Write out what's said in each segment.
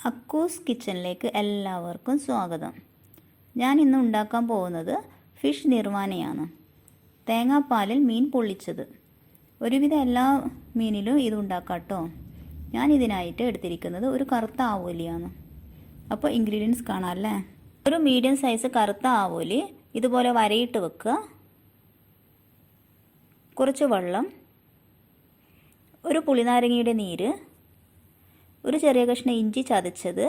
അക്കൂസ് കിച്ചണിലേക്ക് എല്ലാവർക്കും സ്വാഗതം. ഞാൻ ഇന്ന് ഉണ്ടാക്കാൻ പോകുന്നത് ഫിഷ് നിർവാനയാണ്. തേങ്ങാപ്പാലിൽ മീൻ പൊള്ളിച്ചത്. ഒരുവിധം എല്ലാ മീനിലും ഇത് ഉണ്ടാക്കാം കേട്ടോ. ഞാൻ ഇതിനായിട്ട് എടുത്തിരിക്കുന്നത് ഒരു കറുത്ത ആവോലിയാണ്. അപ്പോൾ ഇൻഗ്രീഡിയൻസ് കാണാം അല്ലേ. ഒരു മീഡിയം സൈസ് കറുത്ത ആവോലി ഇതുപോലെ വരയിട്ട് വെക്കുക. കുറച്ച് വെള്ളം, ഒരു പുളിനാരങ്ങയുടെ നീര്, ഒരു ചെറിയ കഷ്ണം ഇഞ്ചി ചതച്ചത്,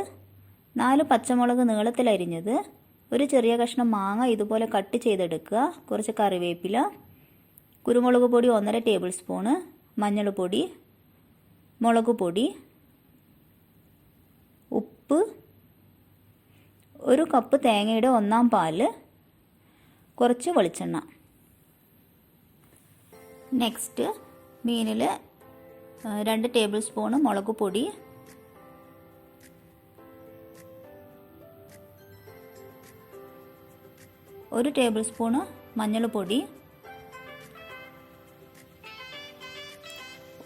4 പച്ചമുളക് നീളത്തിൽ അരിഞ്ഞത്, ഒരു ചെറിയ കഷ്ണം മാങ്ങ ഇതുപോലെ കട്ട് ചെയ്തെടുക്കുക, കുറച്ച് കറിവേപ്പില, കുരുമുളക് പൊടി 1.5 ടേബിൾ സ്പൂണ്, മഞ്ഞൾപ്പൊടി, മുളക് പൊടി, ഉപ്പ്, 1 കപ്പ് തേങ്ങയുടെ 1/4 പാല്, കുറച്ച് വെളിച്ചെണ്ണ. നെക്സ്റ്റ് മീനിൽ 2 ടേബിൾ സ്പൂണ് മുളക് പൊടി, 1 ടേബിൾ സ്പൂണ് മഞ്ഞൾപ്പൊടി,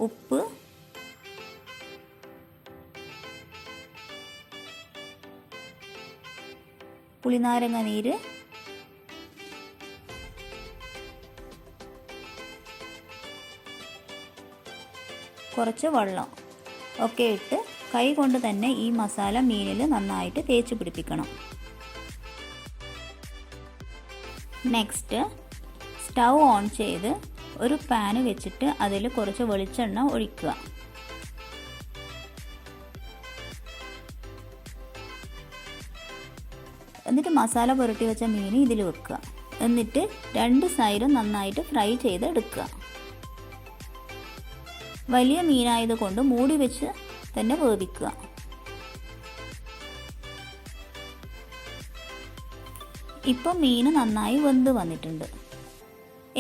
ഉപ്പ്, പുളിനാരങ്ങ നീര്, കുറച്ച് വെള്ളം ഒക്കെ ഇട്ട് കൈ കൊണ്ട് തന്നെ ഈ മസാല മീനിൽ നന്നായിട്ട് തേച്ച് പിടിപ്പിക്കണം. നെക്സ്റ്റ് സ്റ്റൗ ഓൺ ചെയ്ത് ഒരു പാന് വെച്ചിട്ട് അതിൽ കുറച്ച് വെളിച്ചെണ്ണ ഒഴിക്കുക. എന്നിട്ട് മസാല പുരട്ടി വെച്ച മീൻ ഇതിൽ വെക്കുക. എന്നിട്ട് 2 സൈഡും നന്നായിട്ട് ഫ്രൈ ചെയ്തെടുക്കുക. വലിയ മീനായതുകൊണ്ട് മൂടി വെച്ച് തന്നെ വേവിക്കുക. ഇപ്പോൾ മീൻ നന്നായി വെന്ത് വന്നിട്ടുണ്ട്.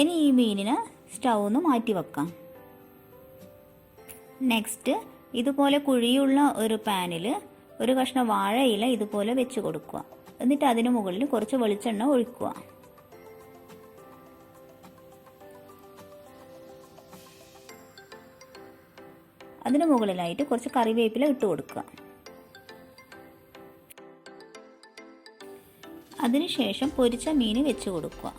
ഇനി ഈ മീനിനെ സ്റ്റൗന്ന് മാറ്റി വെക്കാം. നെക്സ്റ്റ് ഇതുപോലെ കുഴിയുള്ള ഒരു പാനിൽ ഒരു കഷ്ണം വാഴയില ഇതുപോലെ വെച്ച് കൊടുക്കുക. എന്നിട്ട് അതിന് മുകളിൽ കുറച്ച് വെളിച്ചെണ്ണ ഒഴിക്കുക. അതിന് മുകളിലായിട്ട് കുറച്ച് കറിവേപ്പില ഇട്ട് കൊടുക്കുക. അതിനുശേഷം പൊരിച്ച മീൻ വെച്ച് കൊടുക്കുക.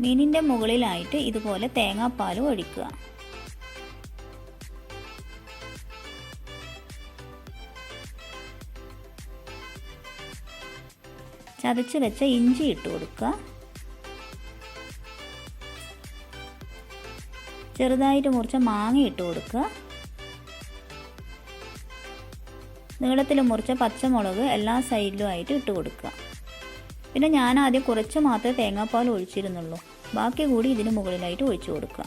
മീനിൻ്റെ മുകളിലായിട്ട് ഇതുപോലെ തേങ്ങാപ്പാൽ ഒഴിക്കുക. ചതച്ച് വെച്ച ഇഞ്ചി ഇട്ട് കൊടുക്കുക. ചെറുതായിട്ട് മുറിച്ച മാങ്ങ ഇട്ട് കൊടുക്കുക. നീളത്തിൽ മുറിച്ച പച്ചമുളക് എല്ലാ സൈഡിലും ആയിട്ട് ഇട്ട് കൊടുക്കുക. പിന്നെ ഞാൻ ആദ്യം കുറച്ച് മാത്രമേ തേങ്ങാപ്പാൽ ഒഴിച്ചിരുന്നുള്ളൂ. ബാക്കി കൂടി ഇതിന് മുകളിലായിട്ട് ഒഴിച്ചു കൊടുക്കുക.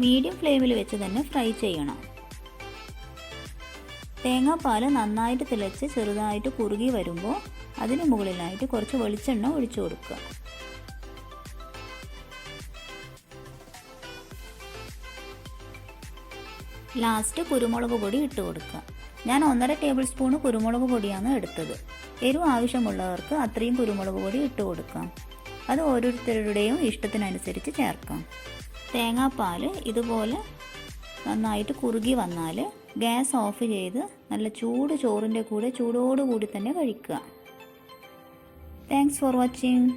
മീഡിയം ഫ്ലെയിമിൽ വെച്ച് തന്നെ ഫ്രൈ ചെയ്യണം. തേങ്ങാപ്പാൽ നന്നായിട്ട് തിളച്ച് ചെറുതായിട്ട് കുറുകി വരുമ്പോൾ അതിന് മുകളിലായിട്ട് കുറച്ച് വെളിച്ചെണ്ണ ഒഴിച്ചു കൊടുക്കുക. ലാസ്റ്റ് കുരുമുളക് പൊടി ഇട്ട് കൊടുക്കുക. ഞാൻ 1.5 ടേബിൾ സ്പൂണ് കുരുമുളക് പൊടിയാണ് എടുത്തത്. എരിവ് ആവശ്യമുള്ളവർക്ക് അത്രയും കുരുമുളക് പൊടി ഇട്ട് കൊടുക്കാം. അത് ഓരോരുത്തരുടെയും ഇഷ്ടത്തിനനുസരിച്ച് ചേർക്കാം. തേങ്ങാപ്പാൽ ഇതുപോലെ നന്നായിട്ട് കുറുകി വന്നാൽ ഗ്യാസ് ഓഫ് ചെയ്ത് നല്ല ചൂട് ചോറിൻ്റെ കൂടെ ചൂടോടുകൂടി തന്നെ കഴിക്കുക. Thanks for watching.